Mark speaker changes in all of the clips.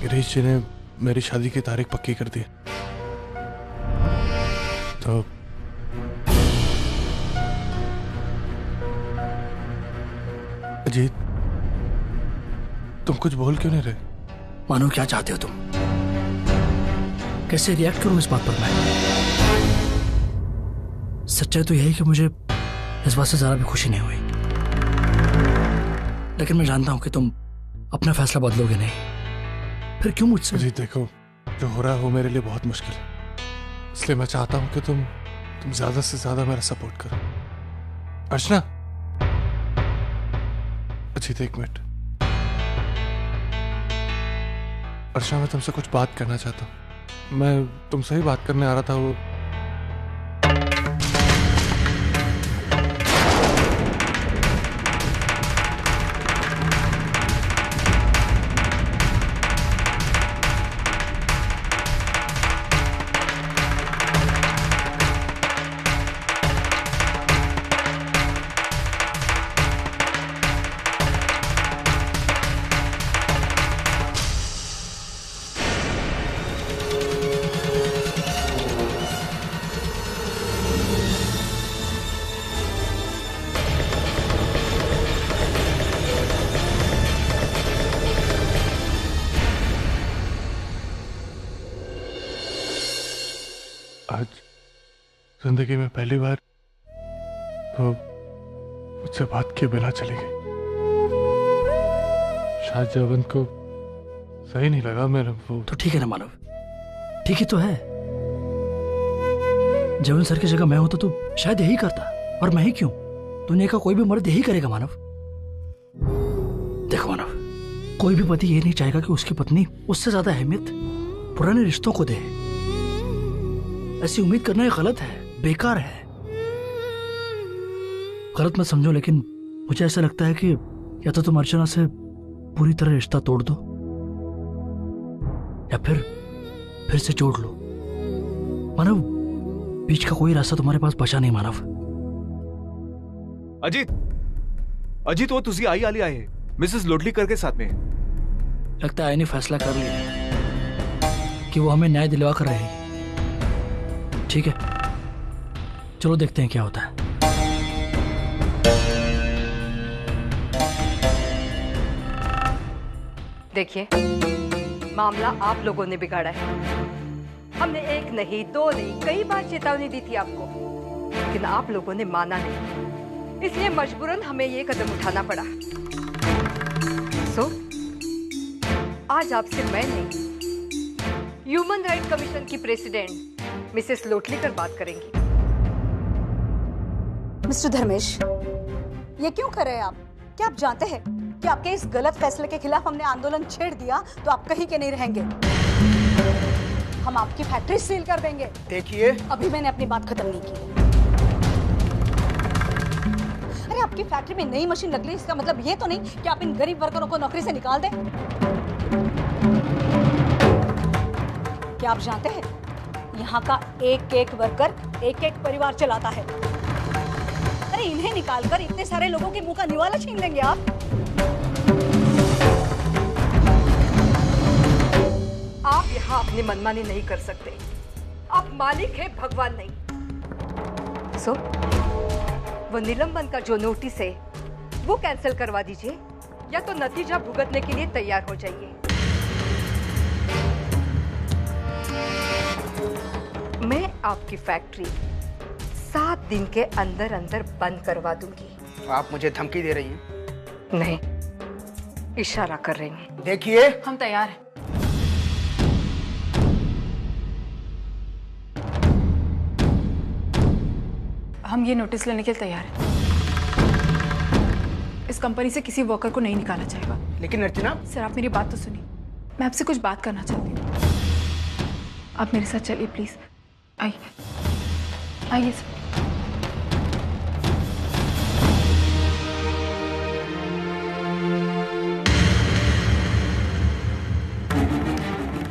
Speaker 1: गिरीश जी ने मेरी शादी की तारीख पक्की कर दी। तो अजीत, तुम कुछ बोल क्यों नहीं रहे?
Speaker 2: मानो क्या चाहते हो तुम? कैसे रिएक्ट करूं इस बात पर मैं? सच्चाई तो यही कि मुझे इस बात से जरा भी खुशी नहीं हुई, लेकिन मैं जानता हूं कि तुम अपना फैसला बदलोगे नहीं। फिर क्यों मुझसे?
Speaker 1: अजीत देखो, जो हो रहा है वो मेरे लिए बहुत मुश्किल है, इसलिए मैं चाहता हूं कि तुम ज्यादा से ज्यादा मेरा सपोर्ट करो। अर्चना, अजीत एक मिनट। अर्चना, मैं तुमसे कुछ बात करना चाहता हूं। मैं तुमसे ही बात करने आ रहा था। वो आज जिंदगी में पहली बार तो मुझसे बात किए बिना चली गई। शायद जवन को सही नहीं लगा मेरा वो।
Speaker 2: तो ठीक है ना मानव, ठीक ही तो है। जवन सर की जगह मैं होता तो शायद यही करता, और मैं ही क्यों? दुनिया का कोई भी मर्द यही करेगा मानव। देखो मानव, कोई भी पति ये नहीं चाहेगा कि उसकी पत्नी उससे ज्यादा अहमियत पुराने रिश्तों को दे। ऐसी उम्मीद करना ये गलत है, बेकार है। गलत मत समझो, लेकिन मुझे ऐसा लगता है कि या तो तुम अर्चना से पूरी तरह रिश्ता तोड़ दो, या फिर से जोड़ लो। मानव, बीच का कोई रास्ता तुम्हारे पास बचा नहीं मानव।
Speaker 3: अजीत वो तुझी आई आली आहे मिसेस लोटलीकर के साथ में।
Speaker 2: लगता है आई ने फैसला कर लिया कि वो हमें न्याय दिलवा कर रहेगी। ठीक है, चलो देखते हैं क्या होता है।
Speaker 4: देखिए, मामला आप लोगों ने बिगाड़ा है। हमने एक नहीं, दो नहीं, कई बार चेतावनी दी थी आपको, लेकिन आप लोगों ने माना नहीं। इसलिए मजबूरन हमें ये कदम उठाना पड़ा। आज आपसे मैं नहीं, ह्यूमन राइट कमीशन की प्रेसिडेंट मिसेस लोटलीकर बात करेंगी।
Speaker 5: मिस्टर धर्मेश, ये क्यों कर रहे हैं आप? क्या आप जानते हैं कि आपके इस गलत फैसले के खिलाफ हमने आंदोलन छेड़ दिया तो आप कहीं के नहीं रहेंगे। हम आपकी फैक्ट्री सील कर देंगे।
Speaker 6: देखिए,
Speaker 5: अभी मैंने अपनी बात खत्म नहीं की। अरे आपकी फैक्ट्री में नई मशीन लग गई, इसका मतलब ये तो नहीं कि आप इन गरीब वर्करों को नौकरी से निकाल दें। क्या आप जानते हैं, यहाँ का एक एक वर्कर एक एक परिवार चलाता है। अरे इन्हें निकालकर इतने सारे लोगों के मुंह का निवाला छीन लेंगे आप?
Speaker 4: आप यहाँ अपनी मनमानी नहीं कर सकते। आप मालिक है, भगवान नहीं। वो निलंबन का जो नोटिस है वो कैंसिल करवा दीजिए, या तो नतीजा भुगतने के लिए तैयार हो जाइए। मैं आपकी फैक्ट्री 7 दिन के अंदर अंदर बंद करवा दूंगी।
Speaker 6: आप मुझे धमकी दे रही हैं?
Speaker 4: नहीं, इशारा कर रही हैं।
Speaker 6: देखिए,
Speaker 7: हम तैयार हैं। हम ये नोटिस लेने के लिए तैयार हैं। इस कंपनी से किसी वर्कर को नहीं निकाला जाएगा।
Speaker 6: लेकिन अर्चना,
Speaker 7: सर आप मेरी बात तो सुनिए, मैं आपसे कुछ बात करना चाहती हूँ। आप मेरे साथ चलिए प्लीज। आइए आइए सर।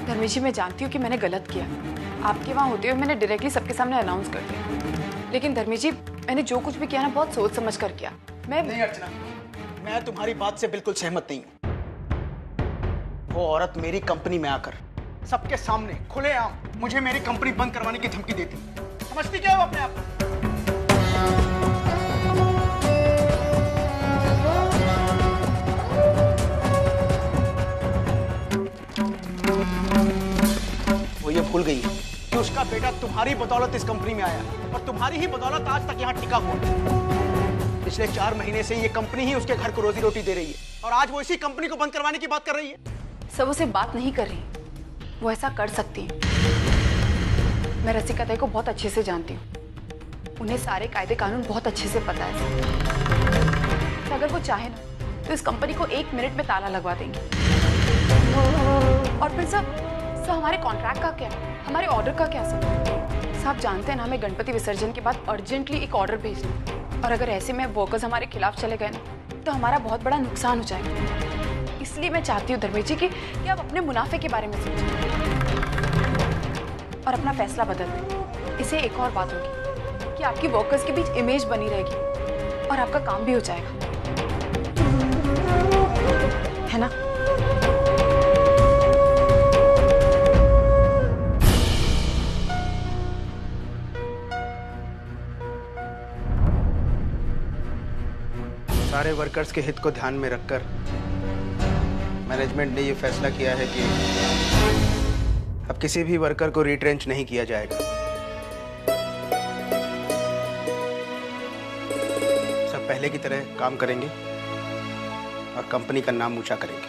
Speaker 7: धर्मेश जी, मैं जानती हूँ कि मैंने गलत किया। आपके वहाँ होते हुए मैंने डायरेक्टली सबके सामने अनाउंस कर दिया। लेकिन धर्मेश जी, मैंने जो कुछ भी किया ना, बहुत सोच समझ कर किया। मैं
Speaker 6: नहीं अर्चना, मैं तुम्हारी बात से बिल्कुल सहमत नहीं हूँ। वो औरत मेरी कंपनी में आकर सबके सामने खुलेआम मुझे मेरी कंपनी बंद करवाने की धमकी देती। समझती क्या हो अपने आप? वो ये भूल गई कि उसका बेटा तुम्हारी बदौलत इस कंपनी में आया और तुम्हारी ही बदौलत आज तक यहाँ टिका हुआ। पिछले 4 महीने से ये कंपनी ही उसके घर को रोजी रोटी दे रही है और आज वो इसी कंपनी को बंद करवाने की बात कर रही है।
Speaker 7: सब उसे बात नहीं कर रही, वो ऐसा कर सकती है। मैं रसिका ताई को बहुत अच्छे से जानती हूँ, उन्हें सारे कायदे कानून बहुत अच्छे से पता है। तो अगर वो चाहे ना तो इस कंपनी को 1 मिनट में ताला लगवा देंगे। और फिर सब हमारे कॉन्ट्रैक्ट का क्या, हमारे ऑर्डर का क्या? सब जानते हैं ना, हमें गणपति विसर्जन के बाद अर्जेंटली एक ऑर्डर भेजना, और अगर ऐसे में वर्कर्स हमारे खिलाफ चले गए ना तो हमारा बहुत बड़ा नुकसान हो जाएगा। इसलिए मैं चाहती हूँ धर्मेश जी कि आप अपने मुनाफे के बारे में सोचें और अपना फैसला बदल दें। इससे एक और बात होगी कि आपकी वर्कर्स के बीच इमेज बनी रहेगी और आपका काम भी हो जाएगा, है ना?
Speaker 6: सारे वर्कर्स के हित को ध्यान में रखकर मैनेजमेंट ने ये फैसला किया है कि अब किसी भी वर्कर को रिट्रेंच नहीं किया जाएगा। सब पहले की तरह काम करेंगे और कंपनी का नाम ऊंचा करेंगे।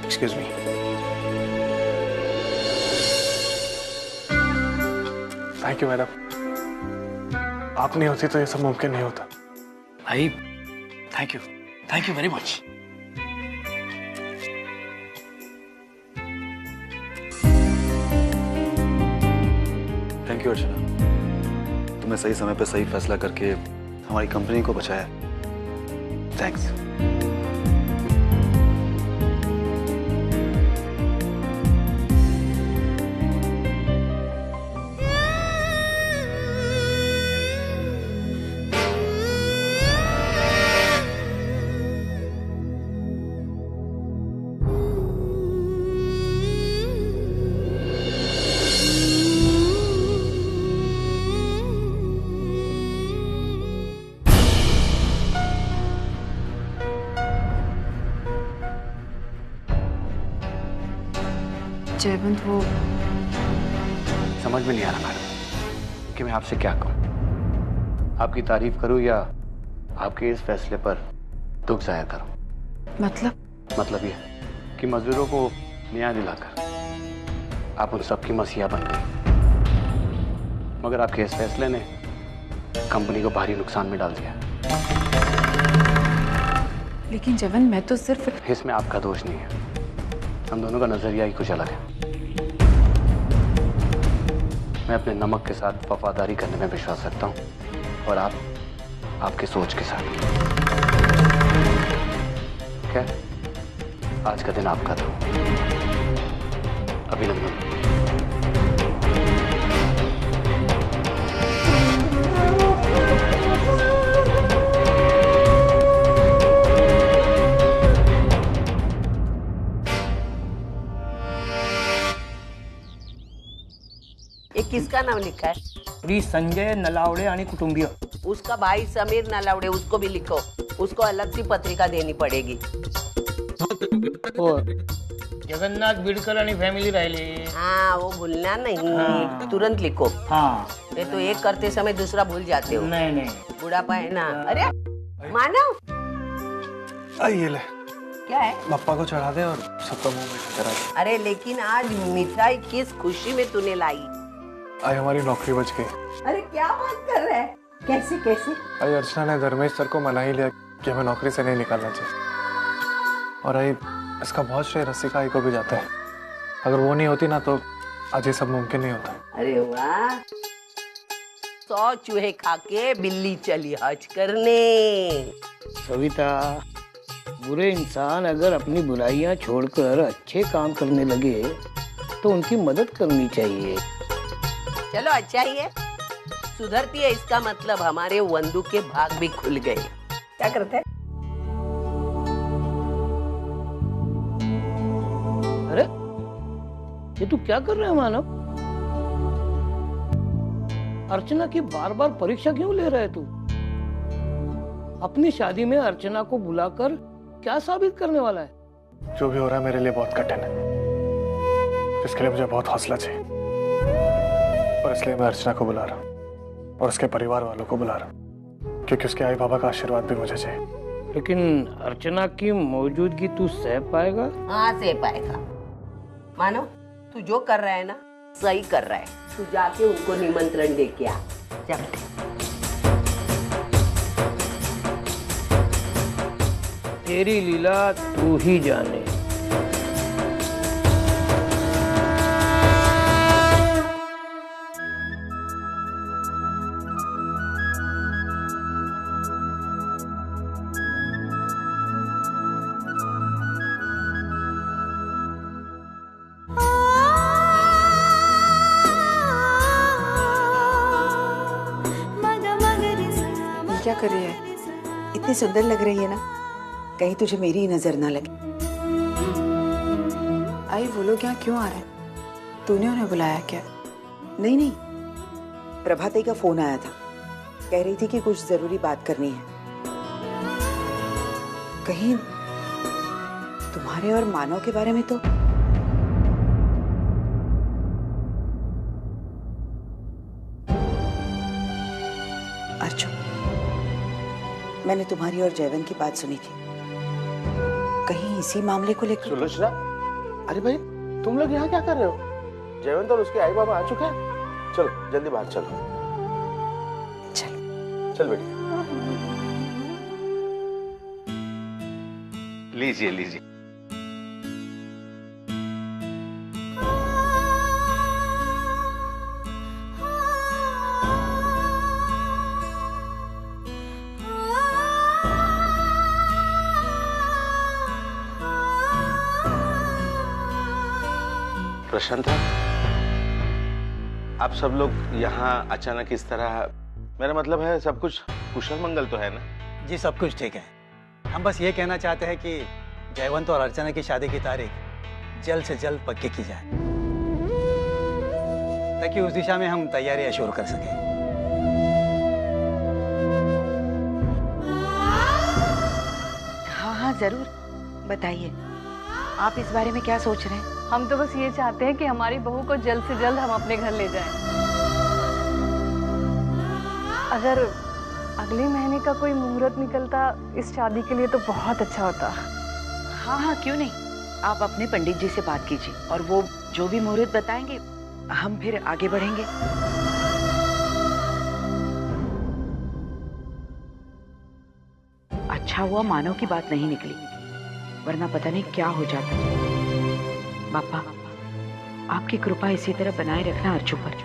Speaker 6: Excuse me.
Speaker 1: Thank you madam, आप नहीं होती तो ये सब मुमकिन नहीं होता।
Speaker 2: भाई thank you very much.
Speaker 3: Thank you Archana, तुमने सही समय पे सही फैसला करके हमारी कंपनी को बचाया। थैंक्स।
Speaker 7: जयवंत, वो
Speaker 6: समझ में नहीं आ रहा मैडम कि मैं आपसे क्या कहूँ। आपकी तारीफ करूँ या आपके इस फैसले पर दुख जाहिर करूँ?
Speaker 7: मतलब
Speaker 6: ये कि मजदूरों को न्याय दिलाकर आप उन सबकी मसीहा बन गई, मगर आपके इस फैसले ने कंपनी को भारी नुकसान में डाल दिया।
Speaker 7: लेकिन जयवंत, मैं तो सिर्फ...
Speaker 6: इसमें आपका दोष नहीं है, हम दोनों का नजरिया ही कुछ अलग है। मैं अपने नमक के साथ वफादारी करने में विश्वास रखता हूँ और आप आपकी सोच के साथ। क्या आज का दिन आपका था, अभिनंदन।
Speaker 8: ये किसका नाम लिखा है?
Speaker 9: श्री संजय नलावड़े आणि कुटुंबीय।
Speaker 8: उसका भाई समीर नलावड़े, उसको भी लिखो। उसको अलग सी पत्रिका देनी पड़ेगी।
Speaker 9: जगन्नाथ बिडकर आणि फॅमिली राहिले।
Speaker 8: हाँ, वो भूलना नहीं, तुरंत लिखो।
Speaker 9: हाँ,
Speaker 8: ये तो एक करते समय दूसरा भूल जाते हो।
Speaker 9: नहीं
Speaker 8: बुढ़ापा है ना। अरे मानव,
Speaker 1: ये ले,
Speaker 8: क्या है?
Speaker 1: पप्पा को चढ़ा दे और सबका मुंह मीठा करा दे।
Speaker 8: अरे लेकिन आज मिठाई किस खुशी में तूने लाई?
Speaker 1: आज हमारी नौकरी बच गई।
Speaker 8: अरे क्या बात कर रहा है? कैसे कैसे?
Speaker 1: आज अर्चना ने धर्मेश सर को मना ही लिया कि हमें नौकरी से नहीं निकालना चाहिए, और आई इसका बहुत श्रेय रसिका आई को भी जाता है। अगर वो नहीं होती ना तो आज ये सब मुमकिन नहीं होता।
Speaker 8: अरे वाह, 100 चूहे खा के बिल्ली चली हज करने।
Speaker 9: सविता, बुरे इंसान अगर अपनी बुराइयां छोड़कर अच्छे काम करने लगे तो उनकी मदद करनी चाहिए।
Speaker 8: चलो अच्छा ही है, सुधरती है इसका मतलब हमारे वंदू के भाग भी खुल गए। क्या करते हैं?
Speaker 9: अरे ये तू क्या कर रहा है मानव? अर्चना की बार बार परीक्षा क्यों ले रहा है तू? अपनी शादी में अर्चना को बुलाकर क्या साबित करने वाला है?
Speaker 1: जो भी हो रहा है मेरे लिए बहुत कठिन है, इसके लिए मुझे बहुत हौसला चाहिए, और इसलिए मैं अर्चना को बुला रहा हूँ और उसके परिवार वालों को बुला रहा हूँ, क्योंकि उसके आई बाबा का आशीर्वाद भी मुझे चाहिए।
Speaker 9: लेकिन अर्चना की मौजूदगी तू सह पाएगा?
Speaker 8: हाँ सह पाएगा। मानो तू जो कर रहा है ना सही कर रहा है। तू जाके उनको निमंत्रण दे के आ। जा बेटे।
Speaker 9: तेरी लीला तू ही जाने।
Speaker 10: क्या कर रही है? इतनी सुंदर लग रही है ना, कहीं तुझे मेरी नजर ना लगे।
Speaker 7: आई वो लोग यहाँ क्यों आ रहे हैं? तूने उन्हें बुलाया क्या?
Speaker 10: नहीं नहीं, प्रभाती का फोन आया था, कह रही थी कि कुछ जरूरी बात करनी है। कहीं तुम्हारे और मानव के बारे में तो? अर्जुन, मैंने तुम्हारी और जयवंत की बात सुनी थी, कहीं इसी मामले को लेकर?
Speaker 6: सुलोचना, अरे भाई तुम लोग यहाँ क्या कर रहे हो? जयवंत और उसके आई बाबा आ चुके हैं। चलो जल्दी बाहर चलो।
Speaker 10: चलो
Speaker 6: चल बेटी।
Speaker 11: लीजिए लीजिए। प्रशांत, आप सब लोग यहाँ अचानक इस तरह, मेरा मतलब है सब कुछ कुशल मंगल तो है ना?
Speaker 12: जी सब कुछ ठीक है। हम बस ये कहना चाहते हैं कि जयवंत और अर्चना की शादी की तारीख जल्द से जल्द पक्की की जाए, ताकि उस दिशा में हम तैयारियां शुरू कर सकें।
Speaker 10: हाँ हाँ जरूर, बताइए आप इस बारे में क्या सोच रहे हैं?
Speaker 13: हम तो बस ये चाहते हैं कि हमारी बहू को जल्द से जल्द हम अपने घर ले जाएं। अगर अगले महीने का कोई मुहूर्त निकलता इस शादी के लिए तो बहुत अच्छा होता।
Speaker 10: हाँ हाँ क्यों नहीं, आप अपने पंडित जी से बात कीजिए और वो जो भी मुहूर्त बताएंगे हम फिर आगे बढ़ेंगे। अच्छा हुआ मानव की बात नहीं निकली, वरना पता नहीं क्या हो जाता। बापा, आपकी कृपा इसी तरह बनाए रखना अर्चू पर।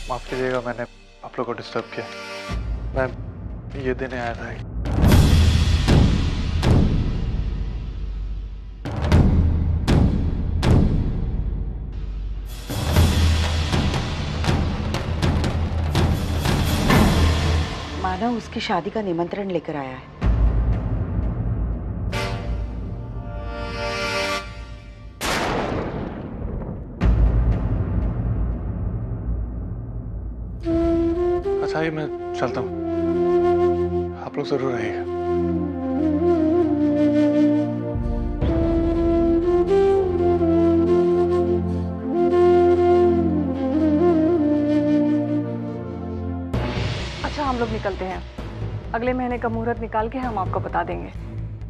Speaker 1: माफ कीजिएगा, मैंने आप लोग को डिस्टर्ब किया। मैं ये देने आया था।
Speaker 10: मानव उसकी शादी का निमंत्रण लेकर आया है।
Speaker 1: अच्छा, ये मैं चलता हूँ, आप लोग जरूर रहिएगा।
Speaker 13: अगले महीने का मुहूर्त निकाल के हम आपको बता देंगे।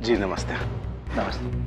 Speaker 3: जी नमस्ते। नमस्ते।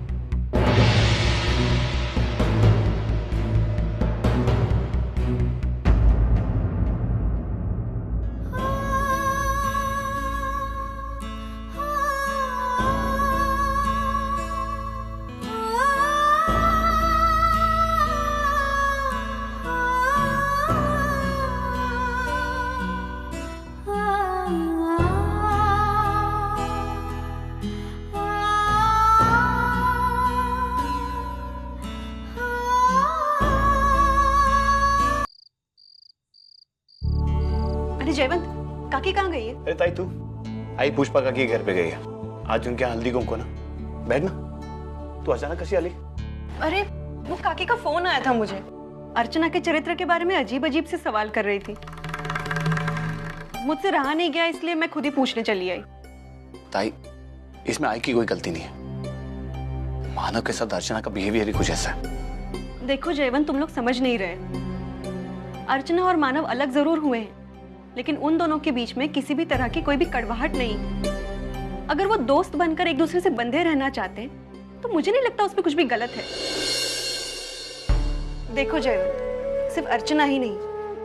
Speaker 5: जयवंत, काकी कहाँ गई है?
Speaker 6: अरे ताई तू आई पुष्पा काकी के घर पे गई है। आज उनके यहाँ हल्दी कुमकुम ना। बैठ ना। तू अचानक कैसी आली?
Speaker 5: अरे वो काकी का फोन आया था मुझे। अर्चना के चरित्र के बारे में अजीब अजीब से सवाल कर रही थी। मुझसे रहा नहीं गया, इसलिए मैं खुद ही पूछने चली आई।
Speaker 6: ताई, इसमें आई की कोई गलती नहीं है। मानव के साथ अर्चना का बिहेवियर ही कुछ ऐसा है।
Speaker 5: देखो जयवंत, तुम लोग समझ नहीं रहे। अर्चना और मानव अलग जरूर हुए हैं, लेकिन उन दोनों के बीच में किसी भी तरह की कोई भी कड़वाहट नहीं। अगर वो दोस्त बनकर एक दूसरे से बंधे रहना चाहते तो मुझे नहीं लगता उसमें कुछ भी गलत है। देखो जयवंत, सिर्फ अर्चना ही नहीं,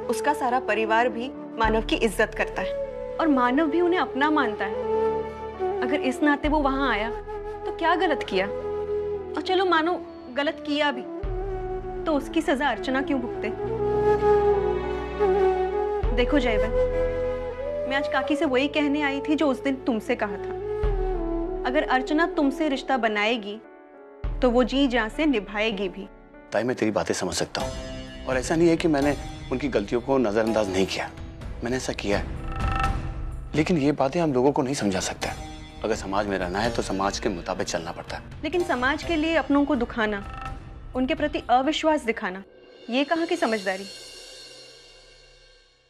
Speaker 5: उसका सारा परिवार भी मानव की इज्जत करता है और मानव भी उन्हें अपना मानता है। अगर इस नाते वो वहां आया तो क्या गलत किया? और चलो मानो गलत किया भी, तो उसकी सजा अर्चना क्यों भुगते? देखो जयवंत, मैं आज काकी से वही कहने आई थी जो उस दिन तुमसे कहा था। अगर अर्चना तुमसे रिश्ता बनाएगी तो वो जी जान से निभाएगी भी।
Speaker 6: ताई, मैं तेरी बातें समझ सकता हूँ और ऐसा नहीं है कि मैंने उनकी गलतियों को नजरअंदाज नहीं किया। मैंने ऐसा किया है, लेकिन ये बातें हम लोगों को नहीं समझा सकते। अगर समाज में रहना है तो समाज के मुताबिक चलना पड़ता है।
Speaker 5: लेकिन समाज के लिए अपनों को दुखाना, उनके प्रति अविश्वास दिखाना, ये कहाँ की समझदारी?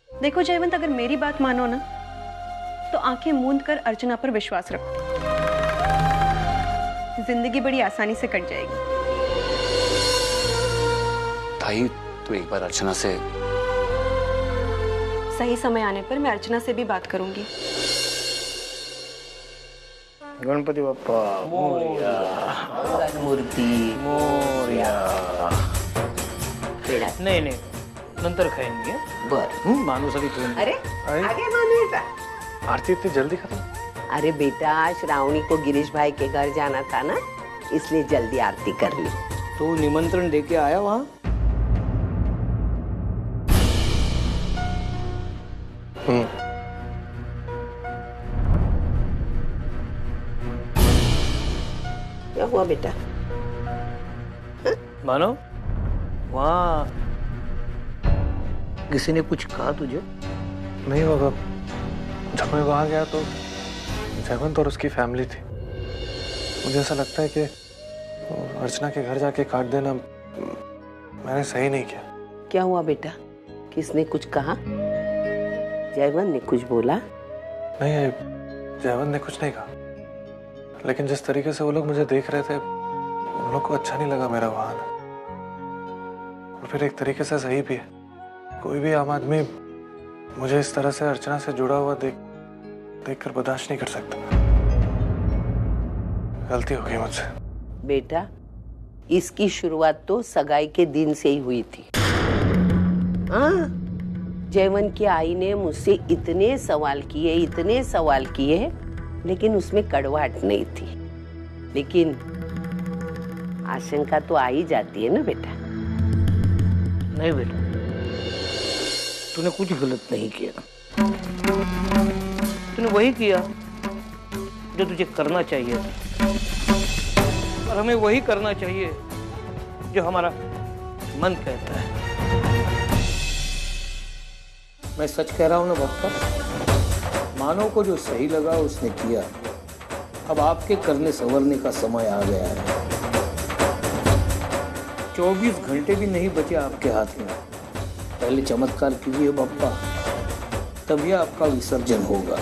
Speaker 5: देखो जयवंत, अगर मेरी बात मानो ना तो आंखें मूंद कर अर्चना पर विश्वास रखो। जिंदगी बड़ी आसानी से कट जाएगी।
Speaker 6: ताई, तू एक बार अर्चना से...
Speaker 5: सही समय आने पर मैं अर्चना से भी बात करूंगी।
Speaker 12: गणपति बाप्पा मोरया।
Speaker 8: मूर्ती
Speaker 12: मोरया।
Speaker 9: नहीं नहीं, नंतर खाएंगे।
Speaker 8: बर
Speaker 9: माणूस अभी खाएंगे।
Speaker 8: अरे आगे मानू का
Speaker 1: आरती इतनी जल्दी खत्म?
Speaker 8: अरे बेटा, श्रावणी को गिरीश भाई के घर जाना था ना, इसलिए जल्दी आरती कर ली।
Speaker 9: तो निमंत्रण देके आया वहाँ?
Speaker 8: क्या हुआ बेटा?
Speaker 9: मानो वहाँ किसी ने कुछ कहा तुझे?
Speaker 1: नहीं होगा। जब मैं वहां गया तो जयवंत और उसकी फैमिली थी। मुझे ऐसा लगता है कि अर्चना के घर जाके काट देना मैंने सही नहीं किया।
Speaker 8: क्या हुआ बेटा? किसने कुछ कहा? जयवंत ने कुछ बोला?
Speaker 1: नहीं, जयवंत ने कुछ नहीं कहा, लेकिन जिस तरीके से वो लोग मुझे देख रहे थे, उन लोग को अच्छा नहीं लगा मेरा वहां आना। और फिर एक तरीके से सही भी है। कोई भी आम आदमी मुझे इस तरह से अर्चना से जुड़ा हुआ देखकर बर्दाश्त नहीं कर सकता। गलती हो गई मुझसे।
Speaker 8: बेटा, इसकी शुरुआत तो सगाई के दिन से ही हुई थी। हाँ, जयवंत की आई ने मुझसे इतने सवाल किए, लेकिन उसमें कड़वाहट नहीं थी। लेकिन आशंका तो आ ही जाती है ना बेटा।
Speaker 9: नहीं बेटा, तूने कुछ गलत नहीं किया। तूने वही किया जो तुझे करना चाहिए, और हमें वही करना चाहिए जो हमारा मन कहता है। मैं सच कह रहा हूं ना भक्ता, मानव को जो सही लगा उसने किया। अब आपके करने संवरने का समय आ गया है। 24 घंटे भी नहीं बचे आपके हाथ में। पहले चमत्कार कीजिए बप्पा, तभी आपका विसर्जन होगा।